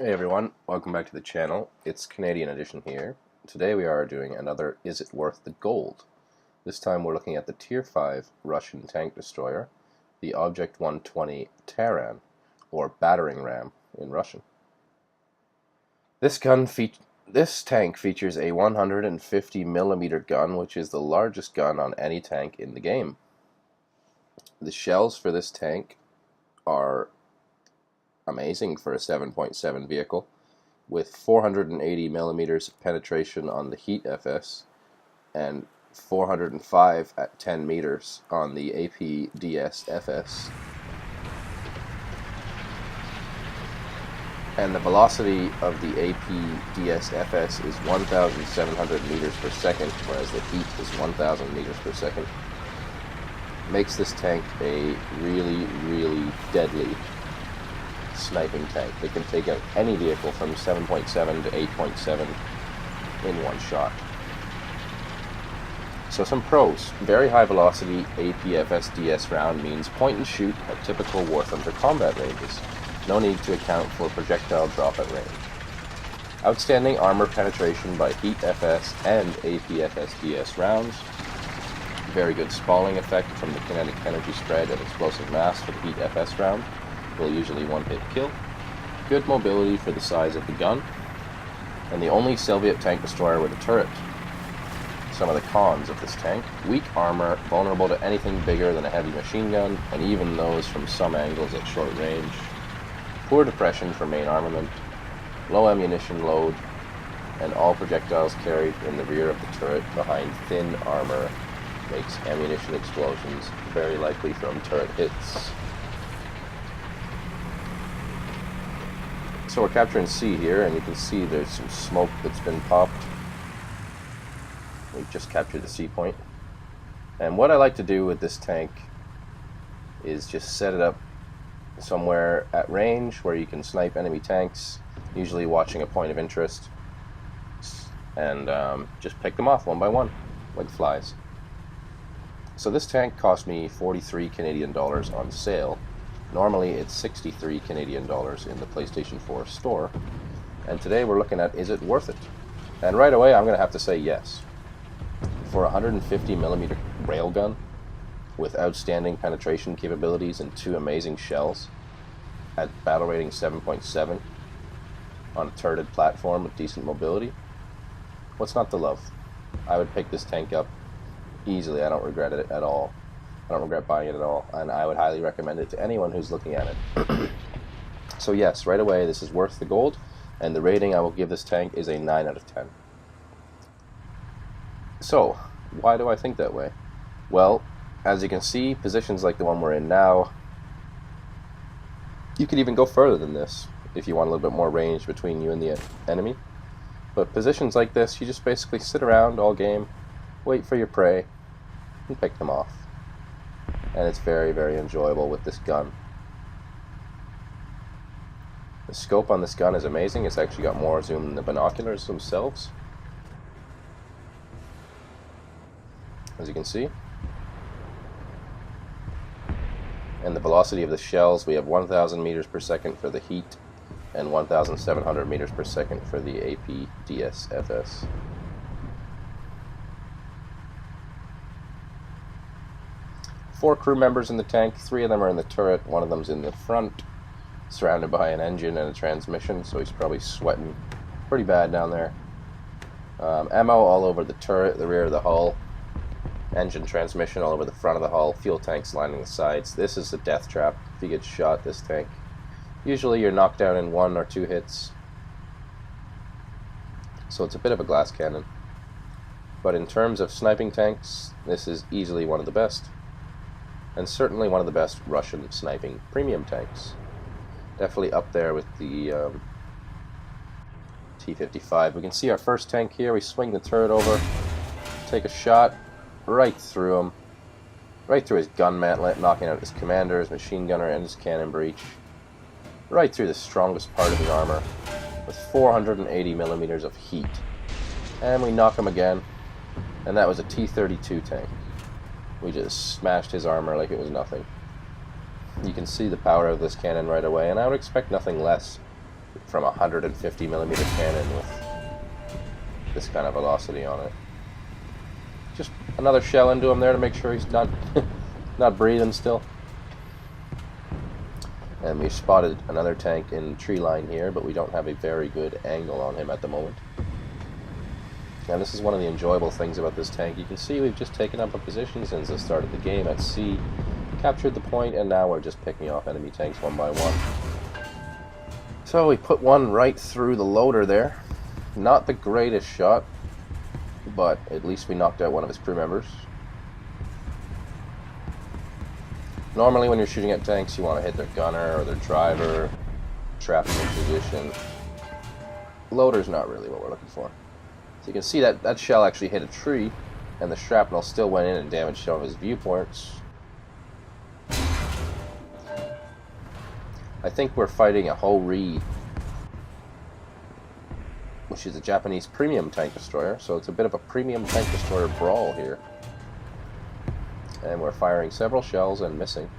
Hey everyone, welcome back to the channel. It's Canadian Edition here. Today we are doing another Is It Worth the Gold? This time we're looking at the Tier 5 Russian tank destroyer, the Object 120 Taran, or battering ram in Russian. This tank features a 150mm gun, which is the largest gun on any tank in the game. The shells for this tank are amazing for a 7.7 vehicle, with 480mm penetration on the Heat FS and 405 at 10 meters on the APDS FS. And the velocity of the APDS FS is 1,700 meters per second, whereas the Heat is 1,000 meters per second. Makes this tank a really deadly sniping tank that can take out any vehicle from 7.7 to 8.7 in one shot. So some pros. Very high velocity APFSDS round means point and shoot at typical War Thunder combat ranges. No need to account for projectile drop at range. Outstanding armor penetration by Heat FS and APFSDS rounds. Very good spalling effect from the kinetic energy spread and explosive mass for the Heat FS round. Will usually one-hit kill. Good mobility for the size of the gun. And the only Soviet tank destroyer with a turret. Some of the cons of this tank: weak armor, vulnerable to anything bigger than a heavy machine gun, and even those from some angles at short range. Poor depression for main armament. Low ammunition load, and all projectiles carried in the rear of the turret behind thin armor makes ammunition explosions very likely from turret hits. So we're capturing C here, and you can see there's some smoke that's been popped. We've just captured the C point. And what I like to do with this tank is just set it up somewhere at range where you can snipe enemy tanks, usually watching a point of interest, and just pick them off one by one, like flies. So this tank cost me 43 Canadian dollars on sale. Normally it's 63 Canadian dollars in the PlayStation 4 store. And today we're looking at, is it worth it? And right away I'm going to have to say yes. For a 150mm railgun with outstanding penetration capabilities and two amazing shells at battle rating 7.7 on a turreted platform with decent mobility, what's not to love? I would pick this tank up easily. I don't regret it at all. I don't regret buying it at all, and I would highly recommend it to anyone who's looking at it. So yes, right away, this is worth the gold, and the rating I will give this tank is a 9 out of 10. So, why do I think that way? Well, as you can see, positions like the one we're in now, you could even go further than this if you want a little bit more range between you and the enemy. But positions like this, you just basically sit around all game, wait for your prey, and pick them off. And it's very enjoyable with this gun. The scope on this gun is amazing. It's actually got more zoom than the binoculars themselves, as you can see. And the velocity of the shells, we have 1,000 meters per second for the Heat and 1,700 meters per second for the APDS FS. Four crew members in the tank, 3 of them are in the turret, 1 of them's in the front, surrounded by an engine and a transmission, so he's probably sweating pretty bad down there. Ammo all over the turret, the rear of the hull, engine, transmission all over the front of the hull, fuel tanks lining the sides. This is the death trap if you get shot, this tank. Usually you're knocked down in 1 or 2 hits, so it's a bit of a glass cannon. But in terms of sniping tanks, this is easily one of the best. And certainly one of the best Russian sniping premium tanks. Definitely up there with the T-55. We can see our first tank here. We swing the turret over, take a shot right through him, right through his gun mantlet, knocking out his commander, his machine gunner, and his cannon breech. Right through the strongest part of his armor with 480mm of heat. And we knock him again, and that was a T-32 tank. We just smashed his armor like it was nothing. You can see the power of this cannon right away, and I would expect nothing less from a 150mm cannon with this kind of velocity on it. Just another shell into him there to make sure he's not not breathing still. And we spotted another tank in tree line here, but we don't have a very good angle on him at the moment. And this is one of the enjoyable things about this tank. You can see we've just taken up a position since the start of the game at sea, captured the point, and now we're just picking off enemy tanks one by one. So we put one right through the loader there. Not the greatest shot, but at least we knocked out one of his crew members. Normally when you're shooting at tanks, you want to hit their gunner or their driver, trap them in position. Loader's not really what we're looking for. So you can see that that shell actually hit a tree, and the shrapnel still went in and damaged some of his viewports. I think we're fighting a Ho-Ri, which is a Japanese premium tank destroyer, so it's a bit of a premium tank destroyer brawl here. And we're firing several shells and missing.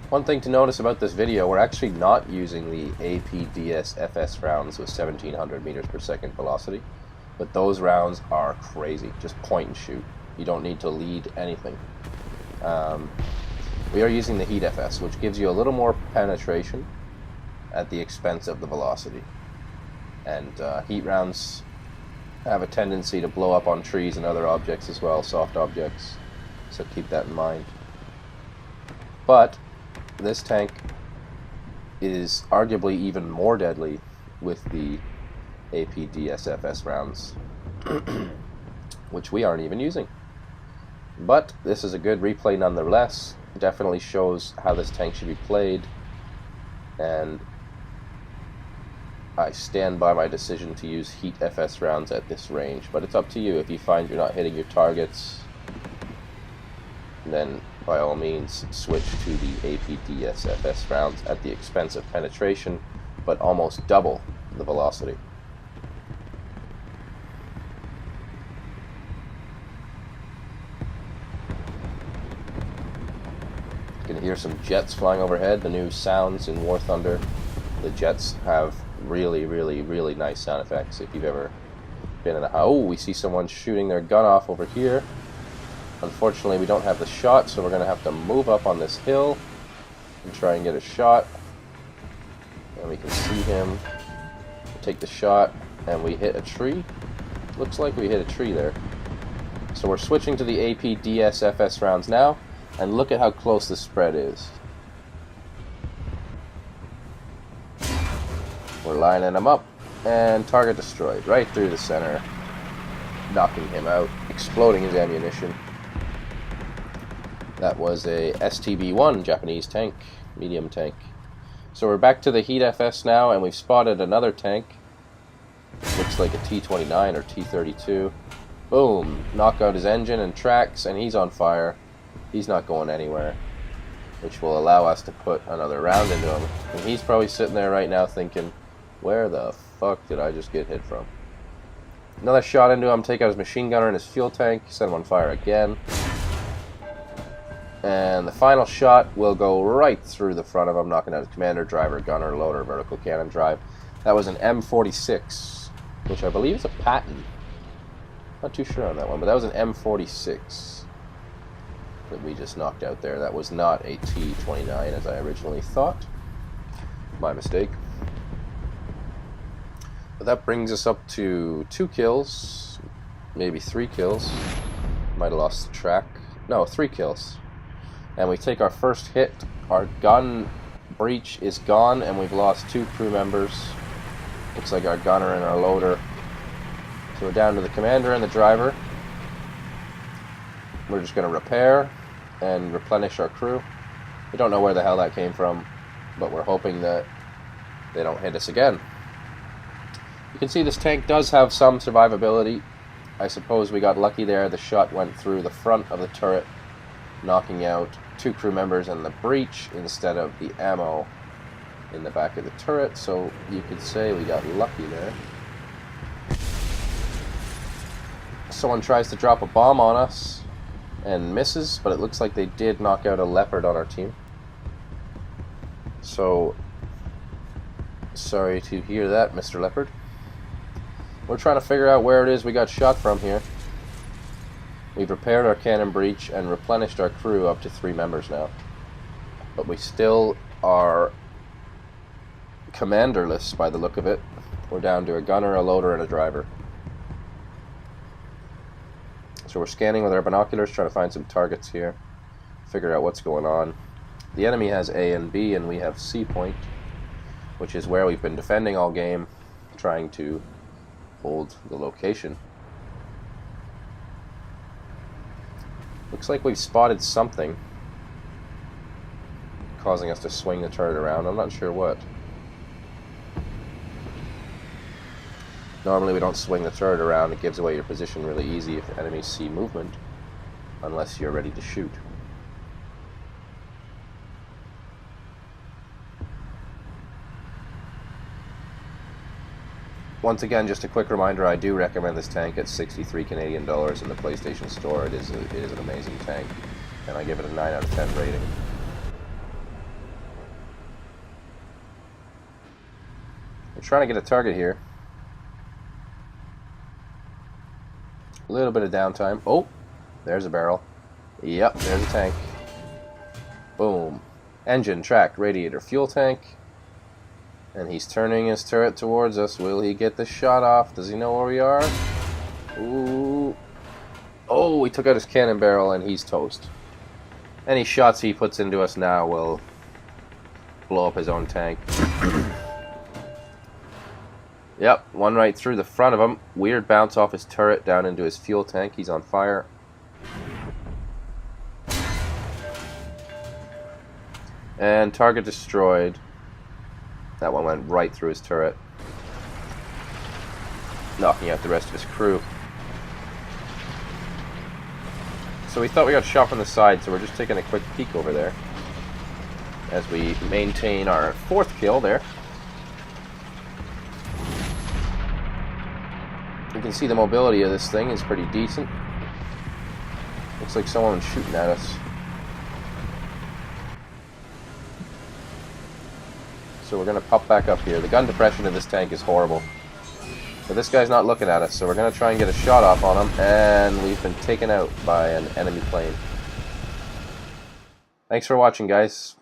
One thing to notice about this video, we're actually not using the APDS FS rounds with 1700 meters per second velocity, but those rounds are crazy. Just point and shoot. You don't need to lead anything. We are using the Heat FS, which gives you a little more penetration at the expense of the velocity. And heat rounds have a tendency to blow up on trees and other objects as well, soft objects, so keep that in mind. But this tank is arguably even more deadly with the APDSFS rounds, which we aren't even using. But this is a good replay nonetheless. It definitely shows how this tank should be played, and I stand by my decision to use Heat FS rounds at this range, but it's up to you. If you find you're not hitting your targets, then by all means switch to the APDS FS rounds at the expense of penetration, but almost double the velocity. You can hear some jets flying overhead, the new sounds in War Thunder. The jets have really nice sound effects. If you've ever been in a... Oh, we see someone shooting their gun off over here. Unfortunately, we don't have the shot, so we're going to have to move up on this hill and try and get a shot. And we can see him take the shot, and we hit a tree. Looks like we hit a tree there. So we're switching to the APDSFS rounds now, and look at how close the spread is. We're lining him up, and target destroyed right through the center, knocking him out, exploding his ammunition. That was a STB-1 Japanese tank, medium tank. So we're back to the Heat FS now, and we've spotted another tank. Looks like a T-29 or T-32. Boom! Knock out his engine and tracks, and he's on fire. He's not going anywhere, which will allow us to put another round into him. And he's probably sitting there right now thinking, where the fuck did I just get hit from? Another shot into him, take out his machine gunner and his fuel tank, set him on fire again. And the final shot will go right through the front of him, knocking out his commander, driver, gunner, loader, vertical cannon drive. That was an M46, which I believe is a Patton. Not too sure on that one, but that was an M46 that we just knocked out there. That was not a T-29 as I originally thought. My mistake. But that brings us up to 2 kills, maybe 3 kills. Might have lost the track. No, 3 kills. And we take our first hit. Our gun breach is gone, and we've lost 2 crew members. Looks like our gunner and our loader. So we're down to the commander and the driver. We're just going to repair and replenish our crew. We don't know where the hell that came from, but we're hoping that they don't hit us again. You can see this tank does have some survivability. I suppose we got lucky there. The shot went through the front of the turret, knocking out 2 crew members and the breach instead of the ammo in the back of the turret, so you could say we got lucky there. Someone tries to drop a bomb on us and misses, but it looks like they did knock out a Leopard on our team. So, sorry to hear that, Mr. Leopard. We're trying to figure out where it is we got shot from here. We've repaired our cannon breach and replenished our crew up to 3 members now. But we still are commanderless by the look of it. We're down to a gunner, a loader, and a driver. So we're scanning with our binoculars, trying to find some targets here, figure out what's going on. The enemy has A and B, and we have C point, which is where we've been defending all game, trying to hold the location. Looks like we've spotted something causing us to swing the turret around. I'm not sure what. Normally we don't swing the turret around. It gives away your position really easy if enemies see movement, unless you're ready to shoot. Once again, just a quick reminder, I do recommend this tank at 63 Canadian dollars in the PlayStation Store. It is an amazing tank, and I give it a 9 out of 10 rating. We're trying to get a target here. A little bit of downtime. Oh, there's a barrel. Yep, there's a tank. Boom. Engine, track, radiator, fuel tank. And he's turning his turret towards us. Will he get the shot off? Does he know where we are? Ooh. Oh, he took out his cannon barrel and he's toast. Any shots he puts into us now will blow up his own tank. Yep, one right through the front of him. Weird bounce off his turret down into his fuel tank. He's on fire. And target destroyed. That one went right through his turret, knocking out the rest of his crew. So we thought we got shot from the side, so we're just taking a quick peek over there as we maintain our 4th kill there. You can see the mobility of this thing is pretty decent. Looks like someone's shooting at us. So we're going to pop back up here. The gun depression in this tank is horrible. But this guy's not looking at us, so we're going to try and get a shot off on him, and we've been taken out by an enemy plane. Thanks for watching, guys.